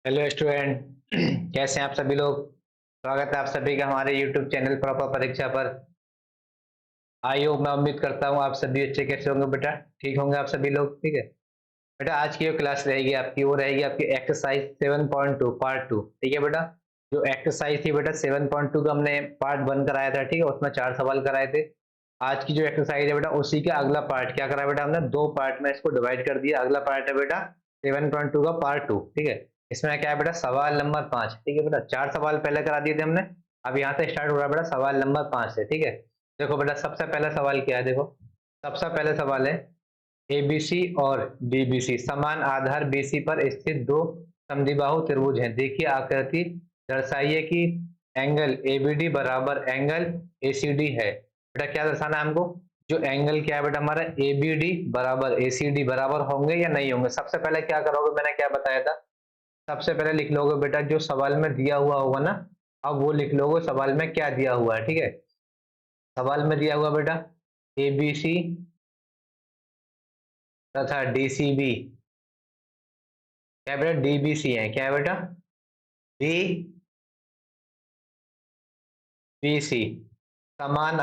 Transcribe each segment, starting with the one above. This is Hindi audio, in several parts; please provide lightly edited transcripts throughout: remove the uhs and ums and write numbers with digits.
Hello student. कैसे हैं आप सभी लोग। स्वागत है आप सभी का हमारे यूट्यूब चैनल प्रॉपर परीक्षा पर। आई होप मैं उम्मीद करता हूँ आप सभी अच्छे कैसे होंगे बेटा। ठीक होंगे आप सभी लोग। ठीक है बेटा, आज की जो क्लास रहेगी आपकी वो रहेगी आपकी एक्सरसाइज 7.2 पार्ट 2। ठीक है बेटा, जो एक्सरसाइज थी बेटा 7.2 का हमने पार्ट 1 कराया था। ठीक है, उसमें 4 सवाल कराए थे। आज की जो एक्सरसाइज है बेटा उसी का अगला पार्ट क्या करा बेटा, हमने दो पार्ट में इसको डिवाइड कर दिया। अगला पार्ट है बेटा 7.2 का पार्ट 2। ठीक है, इसमें क्या है बेटा, सवाल नंबर 5। ठीक है बेटा, 4 सवाल पहले करा दिए थे हमने। अब यहाँ से स्टार्ट हो रहा है बेटा सवाल नंबर 5 से। ठीक है, देखो बेटा सबसे पहला सवाल क्या है, देखो सबसे पहले सवाल है एबीसी और डीबीसी समान आधार बीसी पर स्थित दो समद्विबाहु त्रिभुज हैं। देखिए आकृति दर्शाइए कि एंगल एबीडी बराबर एंगल एसीडी है। बेटा क्या दर्शाना है हमको, जो एंगल क्या है बेटा हमारा एबीडी बराबर एसीडी बराबर होंगे या नहीं होंगे। सबसे पहले क्या करोगे, मैंने क्या बताया था, सबसे पहले लिख लोगे बेटा जो सवाल में दिया हुआ होगा ना, अब वो लिख लोगे सवाल में क्या दिया हुआ है। ठीक है, सवाल में दिया हुआ बेटा एबीसी तथा डीसीबी क्या बेटा डीबीसी है, क्या है बेटा डीबीसी समान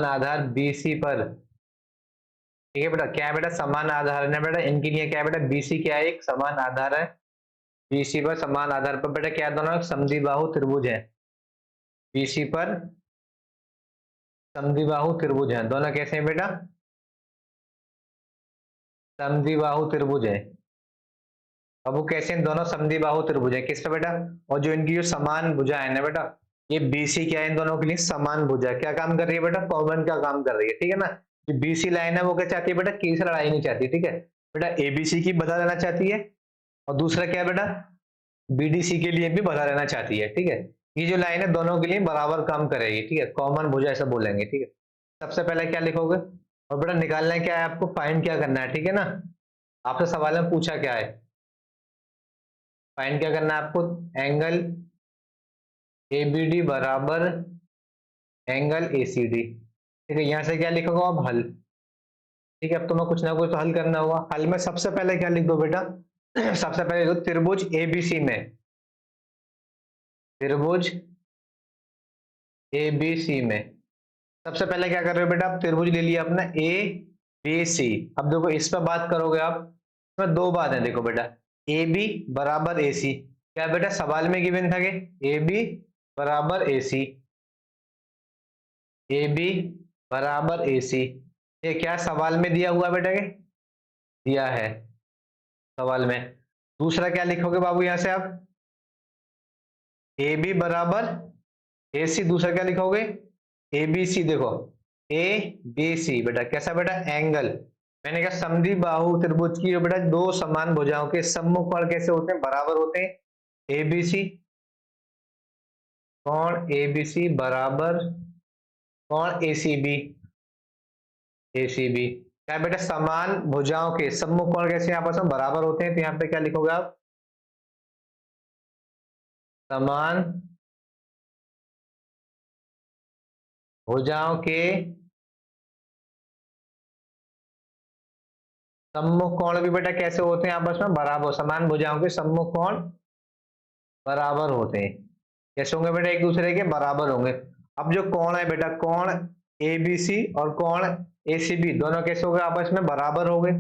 आधार बीसी पर। ठीक है बेटा, क्या है बेटा समान आधार है ना बेटा, इनके लिए क्या है बेटा बीसी क्या है, एक समान आधार है। बीसी पर समान आधार पर बेटा क्या है, दोनों समद्विबाहु त्रिभुज है। बीसी पर समद्विबाहु त्रिभुज है, दोनों कैसे हैं बेटा समद्विबाहु त्रिभुज है। अब वो कैसे हैं, दोनों समद्विबाहु त्रिभुज है किस पे बेटा, और जो इनकी जो समान भुजा है ना बेटा, ये बीसी क्या है, इन दोनों के लिए समान भुजा है। क्या काम कर रही है बेटा, कॉमन का काम कर रही है। ठीक है ना, जो बीसी लाइन है वो क्या चाहती है बेटा, की से लड़ाई नहीं चाहती। ठीक है बेटा, एबीसी की बता देना चाहती है, और दूसरा क्या है बेटा बीडीसी के लिए भी बता देना चाहती है। ठीक है, ये जो लाइन है दोनों के लिए बराबर काम करेगी। ठीक है, कॉमन भुजा ऐसा बोलेंगे। ठीक है, सबसे पहले क्या लिखोगे, और बेटा निकालना है क्या है आपको, फाइंड क्या करना है। ठीक है ना, आपसे सवाल में पूछा क्या है, फाइंड क्या करना है आपको, एंगल एबीडी बराबर एंगल एसीडी। ठीक है, यहां से क्या लिखोगे अब हल। ठीक है, अब तुम्हें कुछ ना कुछ तो हल करना होगा। हल में सबसे पहले क्या लिख दो बेटा सबसे पहले लिखो त्रिभुज एबीसी में, त्रिभुज एबीसी में सबसे पहले क्या कर रहे हो बेटा, आप त्रिभुज ले लिया अपना ए बी सी। अब देखो इस पर बात करोगे आप, इसमें दो बात है। देखो बेटा ए बी बराबर ए सी, क्या बेटा सवाल में गिवन था कि ए बी बराबर ए सी, ए बी बराबर ए सी, ये क्या सवाल में दिया हुआ बेटा के दिया है सवाल में। दूसरा क्या लिखोगे बाबू यहां से आप, ए बी बराबर ए सी, दूसरा क्या लिखोगे ए बी सी। देखो ए बी सी बेटा कैसा बेटा एंगल, मैंने कहा समद्विबाहु त्रिभुज की बेटा दो समान भुजाओं के सम्मुख कोण कैसे होते हैं, बराबर होते हैं। ए बी सी कोण ए बी सी बराबर कोण ए सी बी, ए सी बी क्या बेटा समान भुजाओं के सम्मुख कोण कैसे आपस में बराबर होते हैं। तो यहाँ पे क्या लिखोगे आप, समान भुजाओं के सम्मुख कोण भी बेटा कैसे होते हैं आपस में बराबर, समान भुजाओं के सम्मुख कोण बराबर होते हैं। कैसे होंगे बेटा, एक दूसरे के बराबर होंगे। अब जो कोण है बेटा, कोण एबीसी और कोण एसीबी दोनों कैसे हो गए आपस में बराबर हो गए।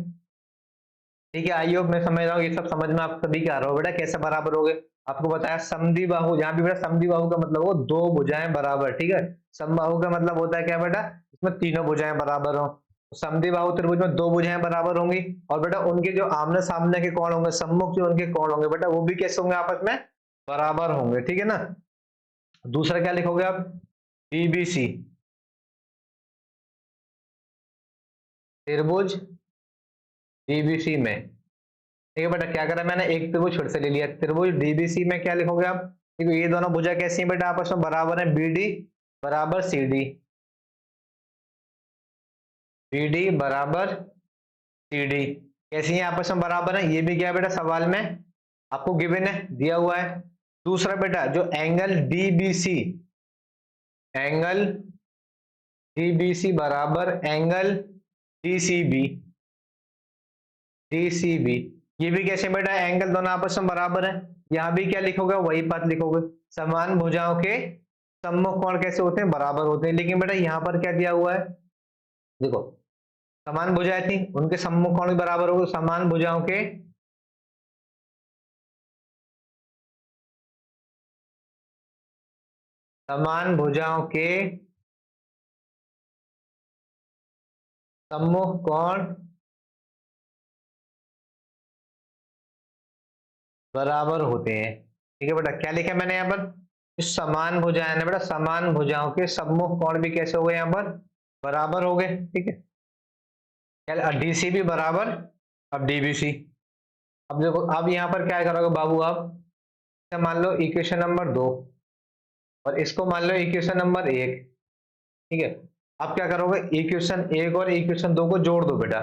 ठीक है, आई होप मैं समझ रहा हूँ ये सब समझ में आप सभी क्या आ रहा हो बेटा, कैसे बराबर हो गए। आपको बताया समद्विबाहु, जहां भी बेटा समद्विबाहु का मतलब हो दो भुजाएं बराबर। ठीक है, समबाहु का मतलब होता है क्या बेटा, इसमें तीनों भुजाएं बराबर हो। समद्विबाहु त्रिभुज में दो भुजाएं बराबर होंगी, और बेटा उनके जो आमने सामने के कोण होंगे, सम्मुख जो उनके कोण होंगे बेटा वो भी कैसे होंगे आपस में बराबर होंगे। ठीक है ना, दूसरा क्या लिखोगे आप, डीबीसी त्रिभुज डीबीसी में। ठीक है बेटा, क्या करा मैंने, एक त्रिभुज फिर से ले लिया, त्रिभुज डीबीसी में क्या लिखोगे आप, ठीक है ये दोनों भुजा कैसी हैं बेटा आपस में बराबर है, बीडी बराबर सीडी, बीडी बराबर सीडी कैसी है आपस में बराबर है। ये भी क्या है बेटा सवाल में आपको गिवन है, दिया हुआ है। दूसरा बेटा जो एंगल डीबीसी, एंगल डीबीसी बराबर एंगल DCB, DCB ये भी कैसे बेटा, एंगल दोनों आपस में बराबर है। यहाँ भी क्या लिखोगे, वही बात लिखोगे, समान भुजाओं के सम्मुख कोण कैसे होते हैं, बराबर होते हैं। लेकिन बेटा यहाँ पर क्या दिया हुआ है, देखो समान भुजाएं थी, उनके सम्मुख कोण भी बराबर होगा। समान भुजाओं के समान भुजाओं के सम्मुख कोण बराबर होते हैं। ठीक है बेटा, क्या लिखा है मैंने यहाँ पर, इस समान भुजाएं है ना बेटा, समान भुजाओं के सम्मुख कोण भी कैसे हो गए, यहाँ पर बराबर हो गए। ठीक है, DCB बराबर, अब DBC। अब देखो, अब यहाँ पर क्या करोगे बाबू आप, मान लो इक्वेशन नंबर 2 और इसको मान लो इक्वेशन नंबर 1। ठीक है, अब क्या करोगे, इक्वेशन 1 और इक्वेशन 2 को जोड़ दो बेटा,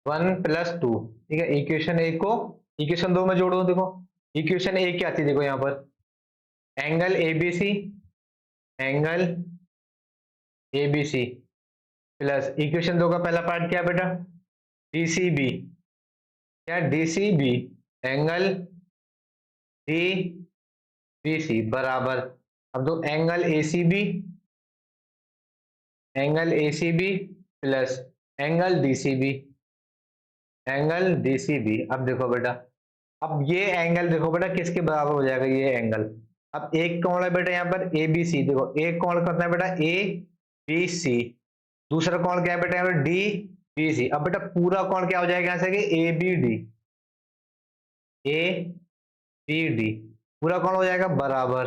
1 + 2। ठीक है, इक्वेशन 1 को इक्वेशन 2 में जोड़ो। देखो इक्वेशन 1 क्या आती है, देखो यहाँ पर angle ABC, angle ABC plus equation 2 का पहला पार्ट क्या बेटा, DCB, क्या DCB एंगल DBC बराबर, अब दो angle ACB, angle ACB plus angle DCB, angle DCB। अब देखो बेटा, अब ये एंगल देखो बेटा किसके बराबर हो जाएगा, ये एंगल, अब एक कोण है बेटा यहाँ पर ABC, देखो एक कोण करना है बेटा ABC, दूसरा कोण क्या है बेटा यहाँ पर DBC। अब बेटा पूरा कोण क्या हो जाएगा यहाँ से, ABD, पूरा कोण हो जाएगा बराबर,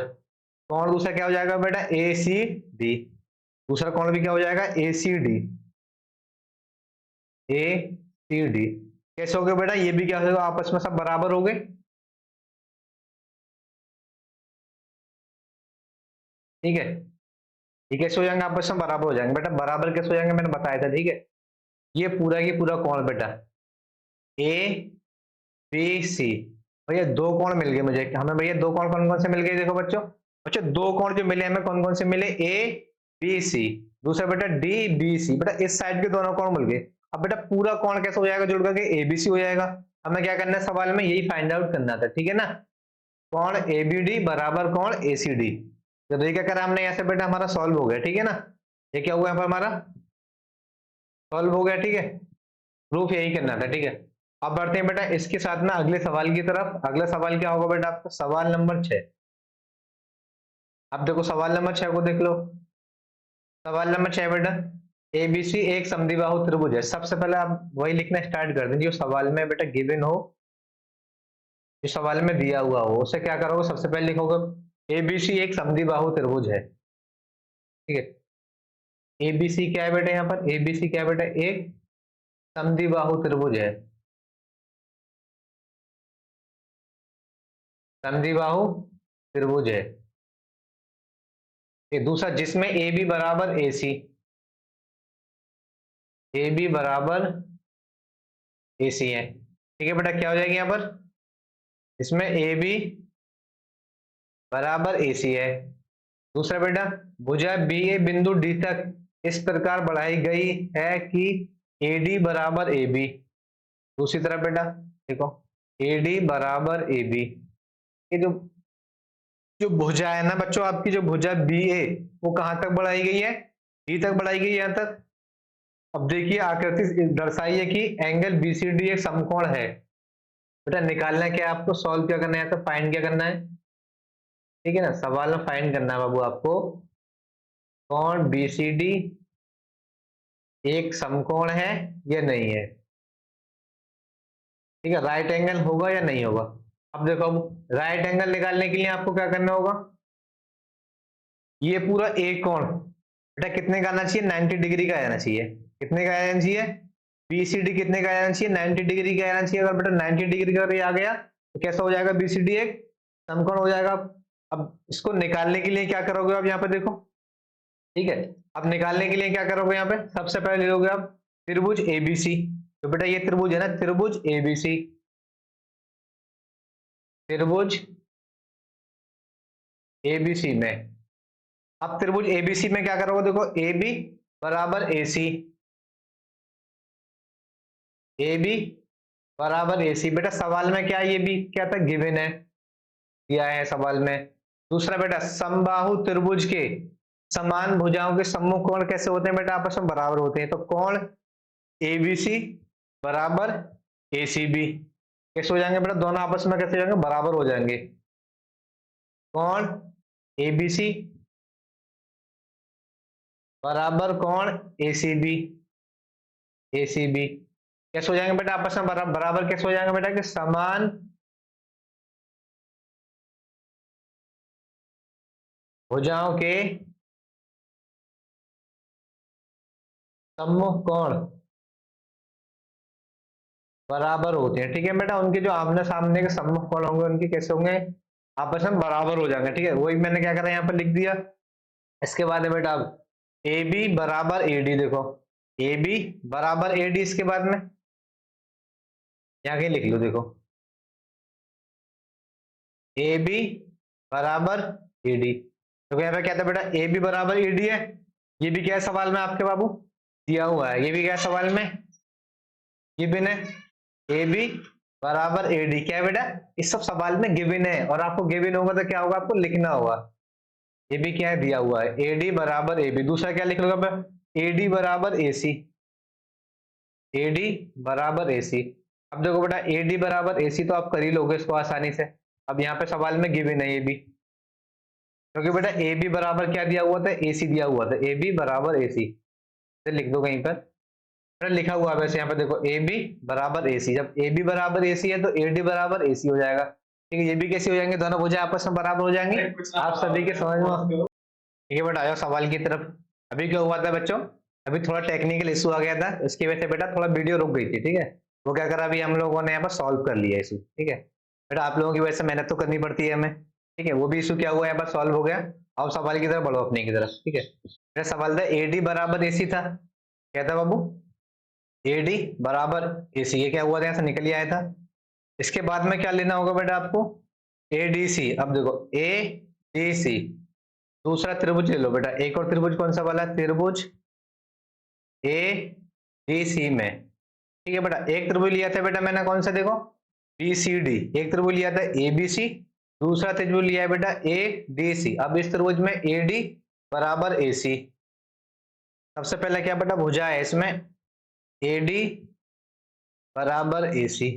कोण दूसरा क्या हो जाएगा बेटा ACD, दूसरा कोण भी क्या हो जाएगा ACD, कैसे हो गए बेटा, ये भी क्या होगा, आपस में सब बराबर हो गए। ठीक है, ये कैसे हो जाएंगे, आपस में बराबर हो जाएंगे बेटा, बराबर कैसे हो जाएंगे मैंने बताया था। ठीक है, ये पूरा की पूरा कोण बेटा ABC, भैया दो कोण मिल गए मुझे, हमें भैया दो कोण कौन कौन से मिल गए, देखो बच्चों, बच्चों दो कोण जो मिले हमें कौन कौन से मिले, ABC, दूसरा बेटा DBC, बेटा इस साइड के दोनों कोण मिल गए। अब बेटा पूरा कोण कैसे हो जाएगा, जुड़ करके ABC हो जाएगा। हमें क्या करना है, सवाल में यही फाइंड आउट करना था। ठीक है ना, कोण ABD बराबर कोण ACD। जब ये क्या करा हमने, यहाँ से बेटा हमारा सॉल्व हो गया। ठीक है ना, ये क्या हुआ यहाँ पर हमारा सॉल्व हो गया। ठीक है, प्रूफ यही करना था। ठीक है, अब बढ़ते हैं बेटा इसके साथ में अगले सवाल की तरफ। अगला सवाल क्या होगा बेटा आपका, सवाल नंबर 6। अब देखो सवाल नंबर 6 को देख लो। सवाल नंबर 6 बेटा, ABC एक समद्विबाहु त्रिभुज है। सबसे पहले आप वही लिखना स्टार्ट कर दें जो सवाल में बेटा गिवन हो, जो सवाल में दिया हुआ हो, उसे क्या करोगे, सबसे पहले लिखोगे ABC एक समद्विबाहु त्रिभुज है। ठीक है, ABC क्या है बेटा, यहाँ पर ABC क्या है बेटा, एक समद्विबाहु त्रिभुज है, समद्विबाहु त्रिभुज है। ये दूसरा जिसमें AB बराबर AC, AB बराबर AC है। ठीक है बेटा, क्या हो जाएगी यहाँ पर, इसमें AB बराबर AC है। दूसरा बेटा भुजा BA बिंदु D तक इस प्रकार बढ़ाई गई है कि AD बराबर AB। दूसरी तरफ बेटा देखो AD बराबर AB, ये जो जो भुजा है ना बच्चों, आपकी जो भुजा BA वो कहां तक बढ़ाई गई है, D तक बढ़ाई गई है यहां तक। अब देखिए आकृति दर्शाई है कि एंगल BCD एक समकोण है। बेटा निकालना है क्या आपको, सॉल्व क्या करना है, तो फाइंड क्या करना है। ठीक है ना, सवाल में फाइंड करना है बाबू आपको, कोण BCD एक समकोण है या नहीं है। ठीक है, राइट एंगल होगा या नहीं होगा। अब देखो, अब राइट एंगल निकालने के लिए आपको क्या करना होगा, ये पूरा एक कोण बेटा कितने का आना चाहिए, 90 डिग्री का आना चाहिए। कितने का आना चाहिए, BCD कितने का आना चाहिए, 90 डिग्री का आना चाहिए। अगर बेटा 90 डिग्री का आ गया तो कैसा हो जाएगा, BCD एक समकोण हो जाएगा। अब इसको निकालने के लिए क्या करोगे आप, यहाँ पे देखो। ठीक है, अब निकालने के लिए क्या करोगे, यहाँ पे सबसे पहले ले लोगे आप त्रिभुज ABC। तो बेटा ये त्रिभुज है ना, त्रिभुज ABC, त्रिभुज ABC में अब त्रिभुज एबीसी में क्या करोगे, देखो ए बी बराबर ए सी, ए बी बराबर ए सी। बेटा सवाल में क्या है, ये भी क्या था, गिवन है, दिया है सवाल में। दूसरा बेटा समबाहु त्रिभुज के समान भुजाओं के सम्मुख कोण कैसे होते हैं बेटा, आपस में बराबर होते हैं। तो कोण एबीसी बराबर एसीबी कैसे हो जाएंगे बेटा, दोनों आपस में कैसे हो जाएंगे, बराबर हो जाएंगे। कोण एबीसी बराबर कोण एसीबी, एसीबी कैसे हो जाएंगे बेटा, आपस में बराबर कैसे हो जाएंगे बेटा, कि समान भुजाओं के सम्मुख कोण बराबर होते हैं। ठीक है बेटा, उनके जो आमने सामने के सम्मुख कोण होंगे उनके कैसे होंगे, आपस में बराबर हो जाएंगे। ठीक है, वही मैंने क्या करा यहाँ पर लिख दिया। इसके बाद है बेटा अब ए बी बराबर ए डी, देखो ए बी बराबर ए डी, इसके बाद में यहाँ के लिख लो, देखो ए बी बराबर ए डी। तो यहाँ पे क्या था बेटा, ए बी बराबर ए डी है, ये भी क्या है सवाल में आपके बाबू दिया हुआ है, ये भी क्या है सवाल में गिवन है, ए बी बराबर ए डी क्या है बेटा, इस सब सवाल में गिवन है, और आपको गिवन होगा तो क्या होगा, आपको लिखना होगा। ये भी क्या है, दिया हुआ है, ए डी बराबर ए बी। दूसरा क्या लिख लूंगा, ए डी बराबर ए सी, ए डी बराबर ए सी। अब देखो बेटा ए डी बराबर ए सी तो आप कर ही लोगे इसको आसानी से। अब यहाँ पे सवाल में गिवन है ये भी, क्योंकि बेटा ए बी बराबर क्या दिया हुआ था, ए सी दिया हुआ था, ए बी बराबर ए सी लिख दो कहीं पर, लिखा हुआ है वैसे यहाँ पे देखो ए बी बराबर ए सी। जब ए बी बराबर ए सी है तो ए डी बराबर ए सी हो जाएगा। ठीक है, ये भी कैसे हो जाएंगे, दोनों भुजा आपस में बराबर हो जाएंगे। आप सभी के समझ में, ठीक है बेटा, आओ सवाल की तरफ। अभी क्या हुआ था बच्चों, अभी थोड़ा टेक्निकल इशू आ गया था, इसकी वजह से बेटा थोड़ा वीडियो रुक गई थी। ठीक है, वो क्या करा, अभी हम लोगों ने यहाँ पर सॉल्व कर लिया इशू। ठीक है बेटा, आप लोगों की वजह से मेहनत तो करनी पड़ती है हमें। ठीक है, वो भी इशू क्या हुआ यहाँ पर सॉल्व हो गया। अब सवाल की तरफ बढ़ो अपनी की तरफ। ठीक है, मेरा सवाल था ए डी बराबर ए सी था, क्या था बाबू, ए डी बराबर ए सी, ये क्या हुआ था, यहाँ से निकल ही आया था। इसके बाद में क्या लेना होगा बेटा आपको, ए डी सी। अब देखो ए डी सी, दूसरा त्रिभुज ले लो बेटा, एक और त्रिभुज कौन सा वाला है, त्रिभुज ए डी सी में। ठीक है बेटा, एक त्रिभुज लिया था बेटा मैंने कौन सा, देखो बी सी डी, एक त्रिभुज लिया था ए बी सी, दूसरा त्रिभुज लिया है बेटा ए डी सी। अब इस त्रिभुज में ए डी बराबर ए सी, सबसे पहले क्या बेटा भुजा है इसमें ए डी बराबर ए सी।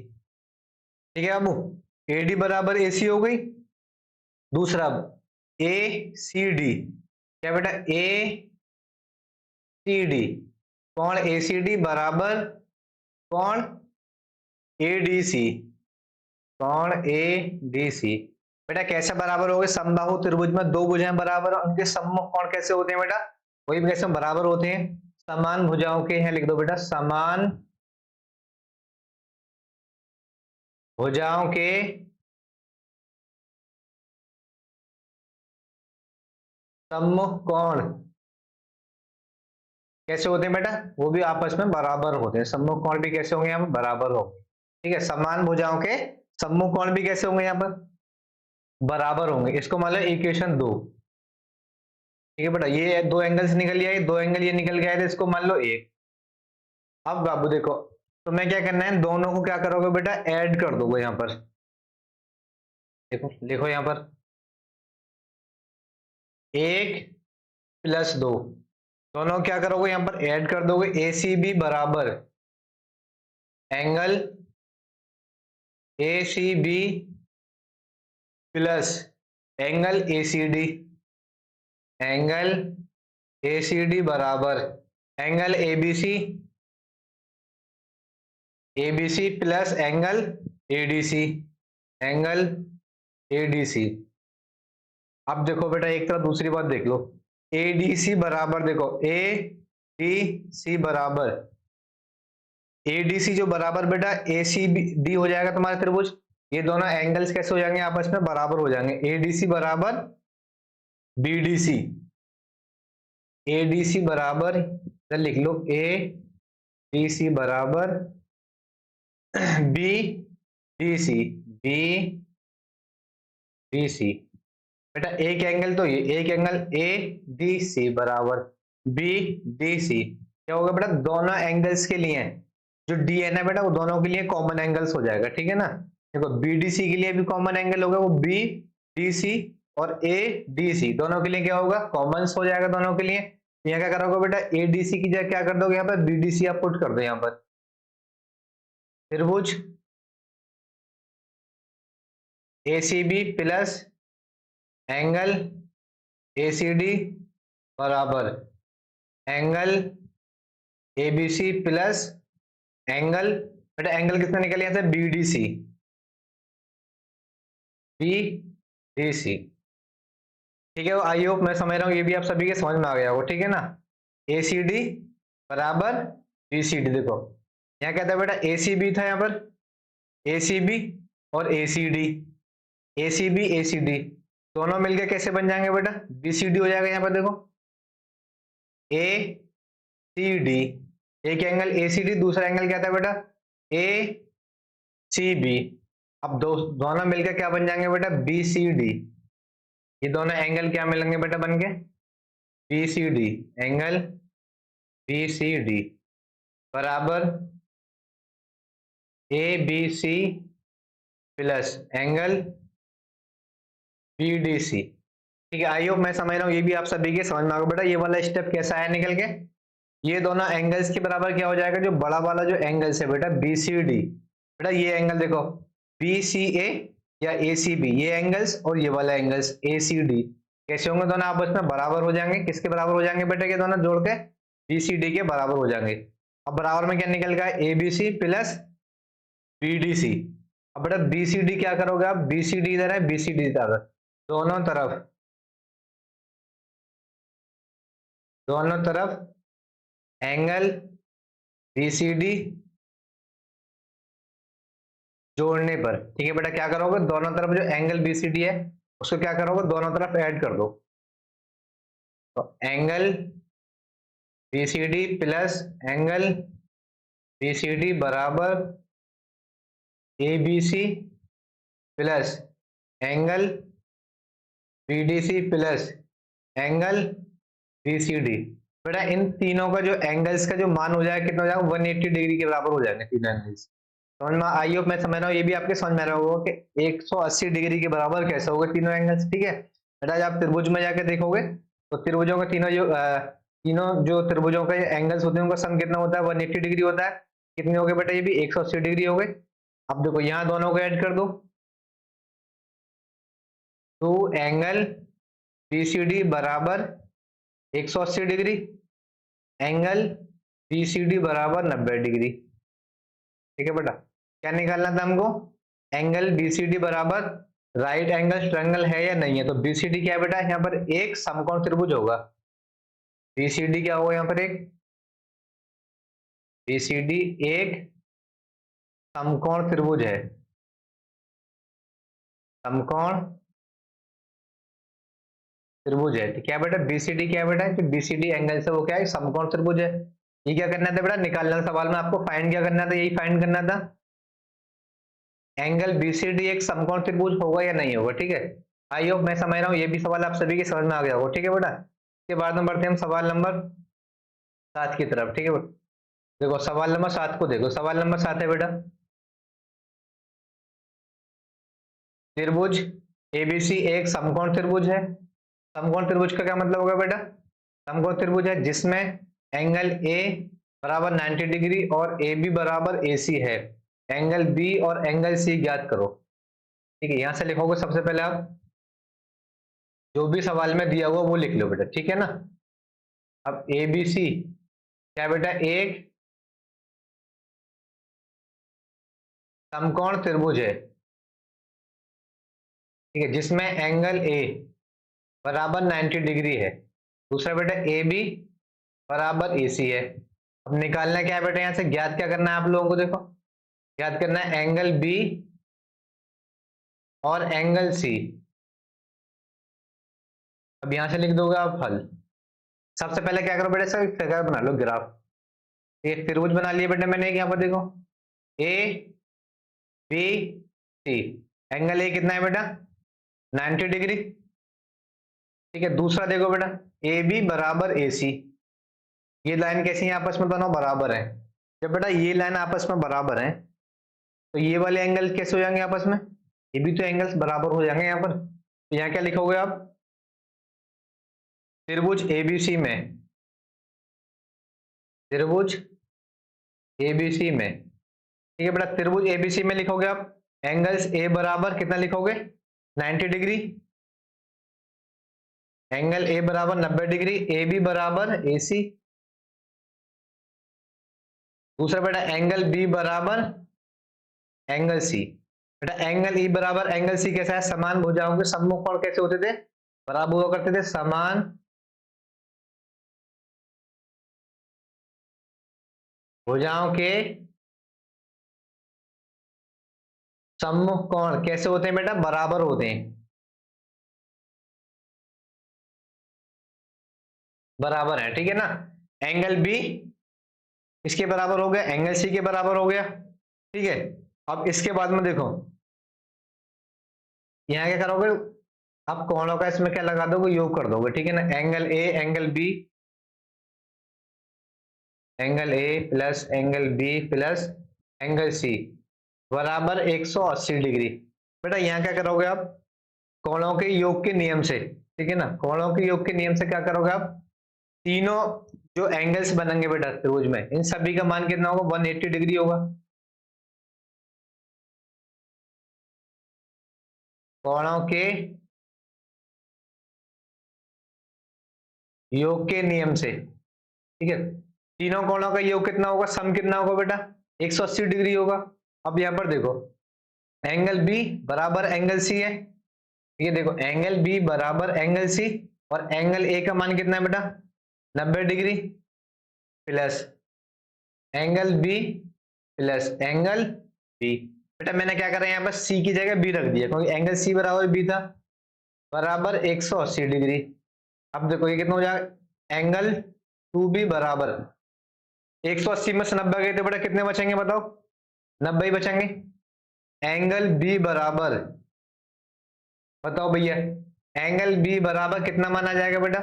ठीक है बाबू, ए डी बराबर ए सी हो गई। दूसरा ए सी डी, क्या बेटा ए सी डी, कौन ए सी डी बराबर कौन ए डी सी, कौन ए डी सी। बेटा कैसे बराबर हो गए, समबाहु त्रिभुज में दो भुजाएं बराबर, उनके सम्मुख कोण कैसे होते हैं बेटा, वही कैसे बराबर होते हैं, समान भुजाओं के हैं, लिख दो बेटा समान भुजाओं के सम्मुख कोण कैसे होते हैं बेटा, वो भी आपस में बराबर होते हैं। सम्मुख कोण भी कैसे होंगे, यहाँ पर बराबर होंगे। ठीक है, समान भुजाओं के सम्मुख कोण भी कैसे होंगे, यहाँ पर बराबर होंगे। इसको मान लो इक्वेशन 2। ठीक है बेटा, ये दो एंगल्स निकल आए, दो एंगल ये निकल गए थे, इसको मान लो एक। अब बाबू देखो, तो मैं क्या करना है, दोनों को क्या करोगे बेटा, ऐड कर दोगे यहाँ पर। देखो लिखो यहाँ पर 1 + 2, दोनों क्या करोगे यहाँ पर ऐड कर दोगे। ए सी बी बराबर angle A C B plus angle A C D, angle A C D बराबर angle A B C, A B C plus angle A D C, angle A D C. अब देखो बेटा एक तरफ दूसरी बात देख लो, ए डी सी बराबर, देखो ए डी सी बराबर ए डी सी जो बराबर बेटा ए सी डी हो जाएगा तुम्हारे त्रिभुज। ये दोनों एंगल्स कैसे हो जाएंगे, आपस में बराबर हो जाएंगे। ए डी सी बराबर B D C, A D C बराबर, लिख लो ए डी सी बराबर B D C, B D C. बेटा एक एंगल तो ये, एक एंगल ए डी सी बराबर बी डी सी, क्या होगा बेटा, दोनों एंगल्स के लिए जो डी है ना बेटा, वो दोनों के लिए कॉमन एंगल्स हो जाएगा, ठीक है ना। देखो बी डी सी के लिए भी कॉमन एंगल होगा, वो बी डी सी और ए डी सी दोनों के लिए क्या होगा, कॉमन हो जाएगा दोनों के लिए। यहाँ क्या करोगे बेटा, ए डी सी की जगह क्या कर दोगे, यहाँ पर बी डी सी आप पुट कर दो यहाँ पर। त्रिभुज A C B plus angle A C D बराबर angle A B C plus angle, बेटा एंगल कितना निकल यहाँ से, B D C, B D C, ठीक है। आई होप मैं समझ रहा हूँ ये भी आप सभी के समझ में आ गया होगा, ठीक है ना। ए सी डी बराबर बी सी डी, देखो यहाँ क्या था बेटा, ए सी बी था यहाँ पर, ए सी बी और ए सी डी, ए सी बी ए सी डी दोनों मिलकर कैसे बन जाएंगे बेटा, बी सी डी हो जाएगा यहाँ पर, देखो ए सी डी, एक एंगल ए सी डी, दूसरा एंगल क्या था बेटा, ए सी बी। अब दोनों मिलकर क्या बन जाएंगे बेटा, बी सी डी। ये दोनों एंगल क्या मिलेंगे बेटा बन के, B C D, angle B C D बराबर A B C plus angle B D C, ठीक है। आई होप मैं समझ रहा हूँ ये भी आप सभी के समझ में आ गया बेटा। ये वाला स्टेप कैसा है निकल के, ये दोनों एंगल्स के बराबर क्या हो जाएगा, जो बड़ा वाला जो एंगल्स है बेटा बी सी डी, बेटा ये एंगल देखो बी सी ए या ए सी बी, ये एंगल्स और ये वाला एंगल्स ए सी डी कैसे होंगे, दोनों आपस में बराबर हो जाएंगे। किसके बराबर हो जाएंगे बेटा, ये दोनों जोड़ के बी सी डी के बराबर हो जाएंगे। अब बराबर में क्या निकल गया, A B C plus B D C. अब बेटा बी सी डी क्या करोगे आप, बी सी डी इधर है, बी सी डी इधर, दोनों तरफ एंगल बी सी डी जोड़ने पर, ठीक है बेटा क्या करोगे, दोनों तरफ जो एंगल बी सी डी है उसको क्या करोगे, दोनों तरफ ऐड कर दो। तो angle B C D plus angle B C D बराबर A B C plus angle B D C plus angle B C D. बेटा इन तीनों का जो एंगल्स का जो मान हो जाएगा कितना हो जाएगा, 180 डिग्री के बराबर हो जाएंगे तीनों एंगल्स। समझ में आई होप मैं समझ रहा हूँ ये भी आपके समझ में आ रहा होगा कि 180 डिग्री के बराबर कैसे होगा तीनों एंगल्स, ठीक है। बेटा जब आप त्रिभुज में जाकर देखोगे तो त्रिभुजों का तीनों जो त्रिभुजों का एंगल्स होते हैं उनका सम कितना होता है, 180 डिग्री होता है। कितने हो गए बेटा, ये भी 180 डिग्री हो गए। अब देखो यहाँ दोनों को ऐड कर दो, तो एंगल बी सी डी बराबर 180 degree, angle B C D बराबर 90 डिग्री, ठीक है बेटा। क्या निकालना था हमको, एंगल बी सी डी बराबर राइट एंगल ट्रायंगल है या नहीं है। तो बी सी डी क्या है बेटा, यहाँ पर एक समकोण त्रिभुज होगा। बी सी डी क्या होगा यहाँ पर, एक बी सी डी एक समकोण त्रिभुज है, समकोण त्रिभुज है। तो क्या बेटा बीसीडी क्या है बेटा, जो बीसीडी एंगल से वो क्या है, समकोण त्रिभुज है। ये क्या करना था बेटा, निकालना सवाल में आपको फाइंड क्या करना था, यही फाइंड करना था एंगल बीसीडी एक समकोण त्रिभुज होगा या नहीं होगा, ठीक है। आई होप मैं समझ रहा हूँ ये भी सवाल आप सभी के समझ में आ गया होगा, ठीक है बेटा। इसके बाद में बढ़ते हैं हम सवाल नंबर 7 की तरफ, ठीक है बेटा। देखो सवाल नंबर 7 को देखो, सवाल नंबर 7 है बेटा, त्रिभुज एबीसी एक समकोण त्रिभुज है। समकोण त्रिभुज का क्या मतलब होगा बेटा, समकोण त्रिभुज है जिसमें एंगल ए बराबर 90 डिग्री और ए बी बराबर ए सी है। एंगल बी और एंगल सी ज्ञात करो, ठीक है। यहां से लिखोगे सबसे पहले आप जो भी सवाल में दिया हुआ वो लिख लो बेटा, ठीक है ना। अब ए बी सी क्या बेटा, एक समकोण त्रिभुज है, ठीक है, जिसमें एंगल ए बराबर 90 डिग्री है। दूसरा बेटा ए बी बराबर ए सी है। अब निकालना क्या है बेटा, यहां से ज्ञात क्या करना है आप लोगों को, देखो ज्ञात करना है एंगल बी और एंगल सी। अब यहां से लिख दोगे आप हल। सबसे पहले क्या करो बेटा, इसका फिगर बना लो, ग्राफ। एक त्रिभुज बना लिया बेटा मैंने, यहाँ पर देखो ए बी सी, एंगल ए कितना है बेटा 90 डिग्री, ठीक है। दूसरा देखो बेटा, ए बी बराबर ए सी, ये लाइन कैसी है, आपस में दोनों बराबर है। जब बेटा ये लाइन आपस में बराबर है तो ये वाले एंगल कैसे हो जाएंगे आपस में, ये भी तो एंगल्स बराबर हो जाएंगे यहाँ पर। तो यहाँ क्या लिखोगे आप, त्रिभुज एबीसी में, त्रिभुज एबीसी में, ठीक है बेटा, त्रिभुज एबीसी में लिखोगे आप एंगल्स ए बराबर कितना लिखोगे, 90 डिग्री, एंगल ए बराबर 90 डिग्री, ए बी बराबर ए सी। दूसरा बेटा एंगल बी बराबर एंगल सी, बेटा एंगल ई बराबर एंगल सी कैसा है, समान भुजाओं के सम्मुख कोण कैसे होते थे, बराबर हुआ करते थे, समान भुजाओं के सम्मुख कोण कैसे होते हैं बेटा, बराबर होते हैं, बराबर है, ठीक है ना। एंगल बी इसके बराबर हो गया, एंगल सी के बराबर हो गया, ठीक है। अब इसके बाद में देखो यहाँ क्या करोगे, अब कोणों का इसमें क्या लगा दोगे, योग कर दोगे, ठीक है ना। Angle A angle B, angle A plus angle B plus angle C बराबर 180 डिग्री। बेटा यहाँ क्या करोगे आप, कोणों के योग के नियम से, ठीक है ना, कोणों के योग के नियम से क्या करोगे आप, तीनों जो एंगल्स बनेंगे बेटा त्रिभुज में, इन सभी का मान कितना होगा, 180 डिग्री होगा। कोणों के योग के नियम से, ठीक है, तीनों कोणों का योग कितना होगा, सम कितना होगा बेटा, 180 डिग्री होगा। अब यहां पर देखो एंगल बी बराबर एंगल सी है, ये देखो एंगल बी बराबर एंगल सी, और एंगल ए का मान कितना है बेटा, 90 degree, plus angle B plus angle B. बेटा मैंने क्या करा यहाँ पर, सी की जगह बी रख दिया, क्योंकि एंगल सी बराबर बी था, बराबर 180 डिग्री। अब देखो ये कितना हो जाएगा, एंगल टू बी बराबर 180 में से 90 गए थे बेटा, कितने बचेंगे बताओ, 90 ही बचेंगे। एंगल बी बराबर, बताओ भैया, एंगल बी बराबर कितना माना जाएगा बेटा,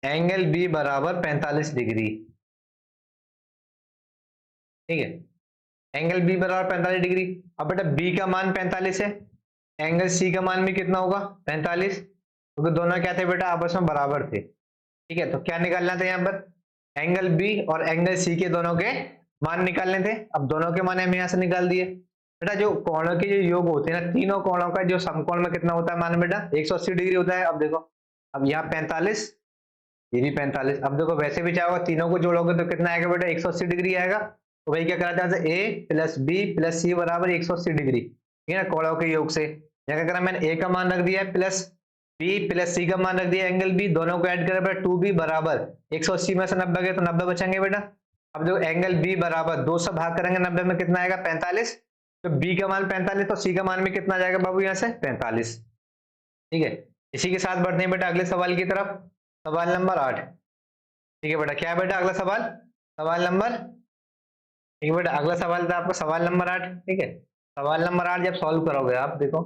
एंगल बी बराबर 45 डिग्री, ठीक है, एंगल बी बराबर 45 डिग्री। अब बेटा बी का मान 45 है, एंगल सी का मान भी कितना होगा, 45, क्योंकि दोनों क्या थे बेटा, आपस में बराबर थे, ठीक है। तो क्या निकालना था यहाँ पर, एंगल बी और एंगल सी के दोनों के मान निकालने थे। अब दोनों के मान हम यहाँ से निकाल दिए। बेटा जो कोणों के जो योग होते हैं ना, तीनों कोणों का जो समकोण में कितना होता है मान बेटा, 180 डिग्री होता है। अब देखो, अब यहाँ 45, ये भी 45, अब देखो वैसे भी चाहोगे तीनों को जोड़ोगे तो कितना आएगा बेटा, 180 डिग्री आएगा। तो भाई क्या करा था, ए प्लस बी प्लस सी बराबर 180 डिग्री, ठीक है ना, कोणों के योग से। यहाँ क्या करा, मैंने ए का मान रख दिया है, प्लस बी प्लस सी का मान रख दिया एंगल बी, दोनों को ऐड करें बेटा, 2b बराबर 180 में से 90 गए तो 90 बचेंगे बेटा। अब जो एंगल बी बराबर 2 से भाग करेंगे 90 में कितना आएगा, 45, तो बी का मान 45 तो सी का मान भी कितना जाएगा बाबू यहाँ से, 45, ठीक है। इसी के साथ बढ़ते हैं बेटा अगले सवाल की तरफ, सवाल नंबर 8, ठीक है बेटा। क्या है बेटा अगला सवाल, सवाल नंबर, ठीक है बेटा, अगला सवाल था आपका सवाल नंबर 8, ठीक है। सवाल नंबर 8 जब सॉल्व करोगे आप देखो,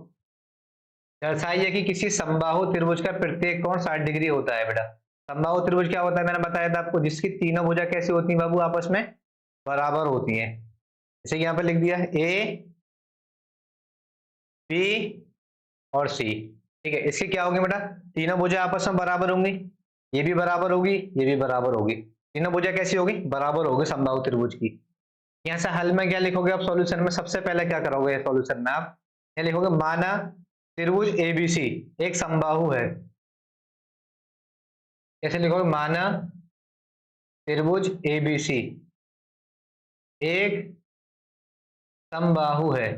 दर्शाइए कि किसी समबाहु त्रिभुज का प्रत्येक कोण 60 डिग्री होता है बेटा। समबाहु त्रिभुज क्या होता है, मैंने बताया था आपको, जिसकी तीनों भुजा कैसी होती है बाबू, आपस में बराबर होती हैं। जैसे यहाँ पे लिख दिया ए बी और सी, ठीक है। इसकी क्या होगी बेटा, तीनों भुजा आपस में बराबर होंगी, ये भी बराबर होगी, ये भी बराबर होगी, तीनों भुजा कैसी होगी, बराबर होगी समबाहु त्रिभुज की। यहाँ से हल में क्या लिखोगे आप, सॉल्यूशन में सबसे पहले क्या करोगे, सॉल्यूशन में आप क्या लिखोगे, माना त्रिभुज एबीसी एक समबाहु है, कैसे लिखोगे, माना त्रिभुज एबीसी एक समबाहु है,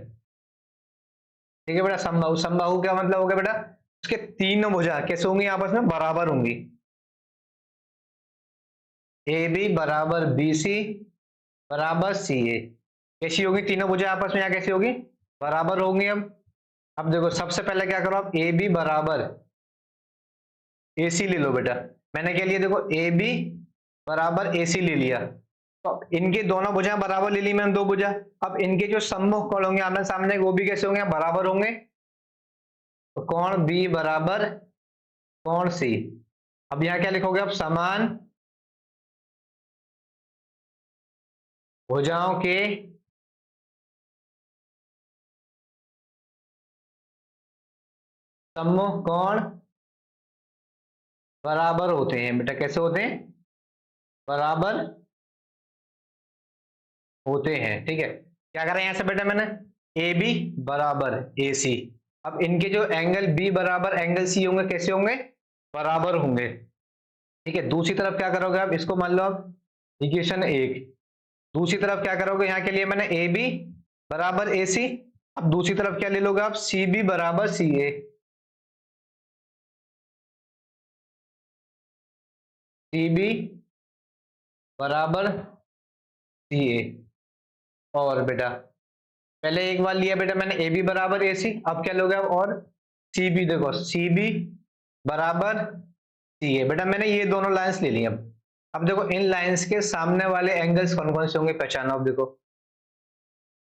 ठीक है बेटा। समबाहु, समबाहु क्या मतलब हो गया बेटा, उसके तीनों भुजा कैसे होंगी, आपस में बराबर होंगी, ए बी बराबर बी सी बराबर सी ए, कैसी होगी तीनों भुजा आपस में, यहाँ कैसी होगी, बराबर होंगी। अब देखो सबसे पहले क्या करो आप, ए बी बराबर ए सी ले लो बेटा, मैंने क्या लिया देखो, ए बी बराबर ए सी ले लिया, तो इनके दोनों भुजा बराबर ले ली मैंने, दो भुजा। अब इनके जो सम्मुख कोण होंगे आमने सामने, वो भी कैसे होंगे, बराबर होंगे। तो कोण बी बराबर कोण सी। अब यहाँ क्या लिखोगे आप, समान भुजाओं के सम्मुख कोण बराबर होते हैं। बेटा कैसे होते हैं, बराबर होते हैं। ठीक है, क्या करें यहां से बेटा मैंने, ए बी बराबर ए सी। अब इनके जो एंगल बी बराबर एंगल सी होंगे कैसे होंगे, बराबर होंगे। ठीक है, दूसरी तरफ क्या करोगे आप, इसको मान लो आप इक्वेशन एक। दूसरी तरफ क्या करोगे, यहाँ के लिए मैंने ए बी बराबर ए सी। अब दूसरी तरफ क्या ले लोगे आप, सी बी बराबर सी ए। सी बी बराबर सी ए। और बेटा पहले एक बार लिया बेटा मैंने ए बी बराबर ए सी, अब क्या लोगे आप, और सी बी, देखो सी बी बराबर सी ए। बेटा मैंने ये दोनों लाइंस ले ली। अब देखो इन लाइंस के सामने वाले एंगल्स कौन कौन से होंगे पहचानो। अब देखो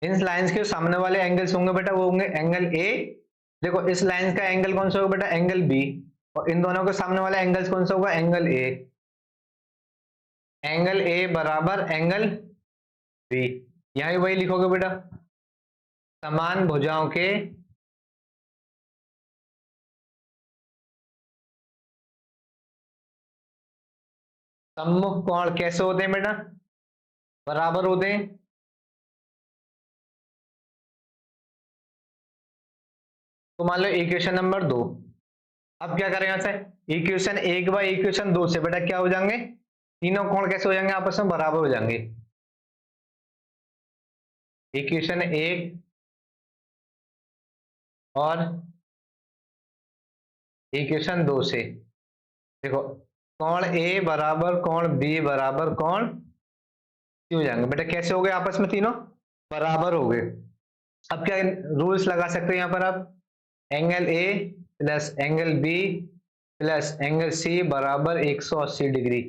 इन लाइंस के सामने वाले एंगल्स होंगे बेटा, वो होंगे एंगल ए। देखो इस लाइन का एंगल कौन सा होगा बेटा, एंगल बी। और इन दोनों के सामने वाला एंगल्स कौन सा होगा, एंगल ए। एंगल ए बराबर एंगल बी। यहां भी वही लिखोगे बेटा, समान भुजाओं के सम्मुख कोण कैसे होते हैं बेटा, बराबर होते हैं। तो मान लो इक्वेशन नंबर 2। अब क्या करें यहां से, इक्वेशन 1 बाय इक्वेशन 2 से बेटा क्या हो जाएंगे, तीनों कोण कैसे हो जाएंगे, आपस में बराबर हो जाएंगे। इक्वेशन 1 और इक्वेशन 2 से देखो कोण ए बराबर कोण बी बराबर कोण सी हो जाएंगे। बेटा कैसे हो गए, आपस में तीनों बराबर हो गए। अब क्या रूल्स लगा सकते हैं यहाँ पर आप, angle A plus angle B plus angle C बराबर 180 डिग्री।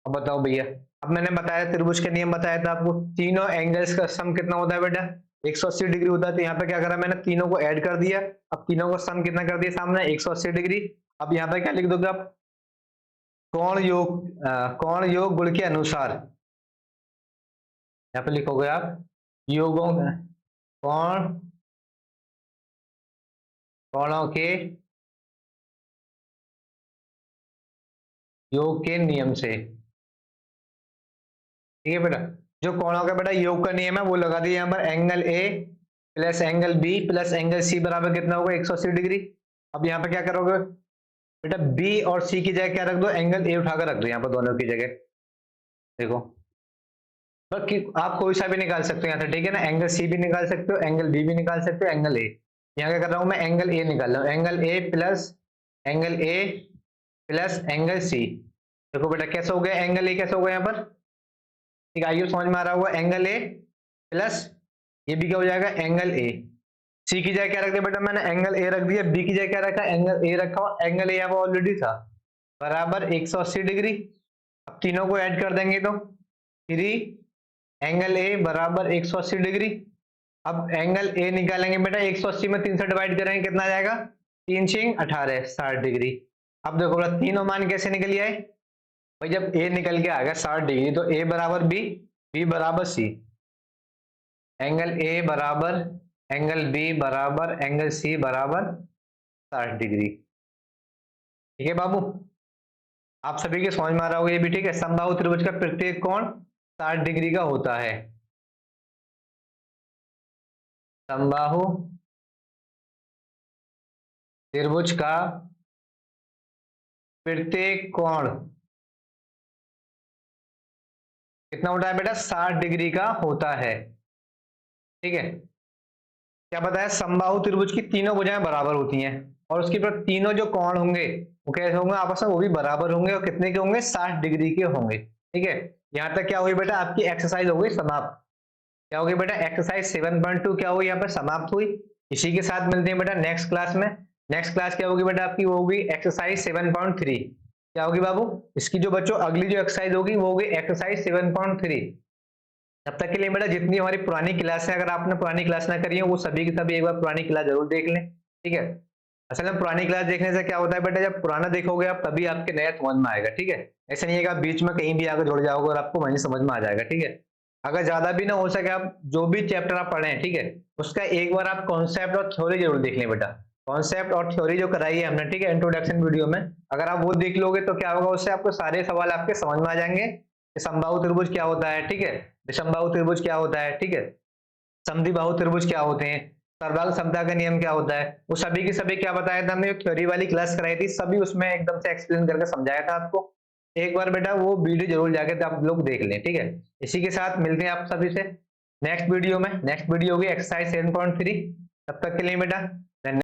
अब बताओ भैया, अब मैंने बताया त्रिभुज के नियम बताया था आपको, तीनों एंगल्स का सम कितना होता है बेटा, 180 डिग्री होता है। तो यहाँ पे क्या करा मैंने, तीनों को ऐड कर दिया। अब तीनों का सम कितना कर दिया सामने, 180 डिग्री। अब यहाँ पे क्या लिख दोगे आप, कोण योग गुण के अनुसार। यहाँ पे लिखोगे आप योगों कोण कोणों के योग के नियम से। ठीक है बेटा, जो कोणों का बेटा योग का नियम है वो लगा दिया यहाँ पर, angle A plus angle B plus angle C बराबर कितना होगा, 180 डिग्री। अब यहाँ पे क्या करोगे बेटा, बी और सी की जगह क्या रख दो, एंगल ए उठाकर रख दो यहाँ पर दोनों की जगह। देखो आप कोई सा भी निकाल सकते हो यहाँ से, ठीक है ना, एंगल सी भी निकाल सकते हो, एंगल बी भी निकाल सकते हो, एंगल ए। यहाँ क्या कर रहा हूँ मैं, एंगल ए निकाल रहा हूँ, angle A plus angle C. देखो बेटा कैसे हो गया, एंगल ए कैसे हो गया यहाँ पर, ठीक है आइए समझ में आ रहा होगा, एंगल ए प्लस ये भी क्या हो जाएगा, एंगल ए। सी की जगह क्या रख दिया बेटा मैंने, एंगल ए रख दिया। बी की जगह क्या रखा, एंगल ए रखा हुआ, एंगल ए यहाँ पर ऑलरेडी था बराबर 180 डिग्री। अब तीनों को ऐड कर देंगे तो 3 एंगल ए बराबर 180 डिग्री। अब एंगल ए निकालेंगे बेटा, 180 में 3 से डिवाइड करेंगे कितना आ जाएगा, 3 6 18 60 डिग्री। अब देखो बेटा तीनों मान कैसे निकल आए भाई, जब ए निकल के आ गया 60 डिग्री तो ए बराबर बी, बी बराबर सी। एंगल ए बराबर एंगल बी बराबर एंगल सी बराबर 60 डिग्री। ठीक है बाबू, आप सभी के समझ में आ रहा होगा ये भी, ठीक है। समबाहु त्रिभुज का प्रत्येक कोण 60 डिग्री का होता है। समबाहु त्रिभुज का प्रत्येक कोण कितना होता है बेटा, 60 डिग्री का होता है। ठीक है, क्या बताया, समबाहु त्रिभुज की तीनों भुजाएं बराबर होती हैं और उसके बाद तीनों जो कोण होंगे वो कैसे होंगे आपस में, वो भी बराबर होंगे और कितने के होंगे, 60 डिग्री के होंगे। ठीक है, यहां तक क्या हुई बेटा, आपकी एक्सरसाइज हो गई समाप्त। क्या होगी बेटा, एक्सरसाइज 7.2 क्या हुई यहाँ पर, समाप्त हुई। इसी के साथ मिलते हैं बेटा नेक्स्ट क्लास में। नेक्स्ट क्लास क्या होगी बेटा आपकी, वो होगी एक्सरसाइज 7.3। क्या होगी बाबू, इसकी जो बच्चों अगली जो एक्सरसाइज होगी वो होगी एक्सरसाइज 7.3। तब तक के लिए बेटा जितनी हमारी पुरानी क्लास है, अगर आपने पुरानी क्लास ना करी हो वो सभी की सभी एक बार पुरानी क्लास जरूर देख लें। ठीक है, असल में पुरानी क्लास देखने से क्या होता है बेटा, जब पुराना देखोगे आप तभी आपके नया समझ में आएगा, ठीक है। ऐसा नहीं है कि आप बीच में कहीं भी आगे जुड़ जाओगे और आपको वहीं समझ में आ जाएगा, ठीक है। अगर ज्यादा भी ना हो सके, आप जो भी चैप्टर आप पढ़े हैं, ठीक है, उसका एक बार आप कॉन्सेप्ट और थ्योरी जरूर देख लें बेटा। कॉन्सेप्ट और थ्योरी जो कराई है हमने, ठीक है, इंट्रोडक्शन वीडियो में, अगर आप वो देख लोगे तो क्या होगा, उससे आपको सारे सवाल आपके समझ में आ जाएंगे कि समबाहु त्रिभुज क्या होता है, ठीक है, विषमबाहु त्रिभुज क्या होता है, ठीक है, समद्विबाहु त्रिभुज क्या होते हैं, सर्वांग समता का नियम क्या होता है, वो सभी की सभी क्या बताया था हमने, थ्योरी वाली क्लास कराई थी, सभी उसमें एकदम से एक्सप्लेन करके समझाया था आपको। एक बार बेटा वो वीडियो जरूर जाके तो आप लोग देख लें, ठीक है। इसी के साथ मिलते हैं आप सभी से नेक्स्ट वीडियो में। नेक्स्ट वीडियो होगी एक्सरसाइज 7.3। तब तक के लिए बेटा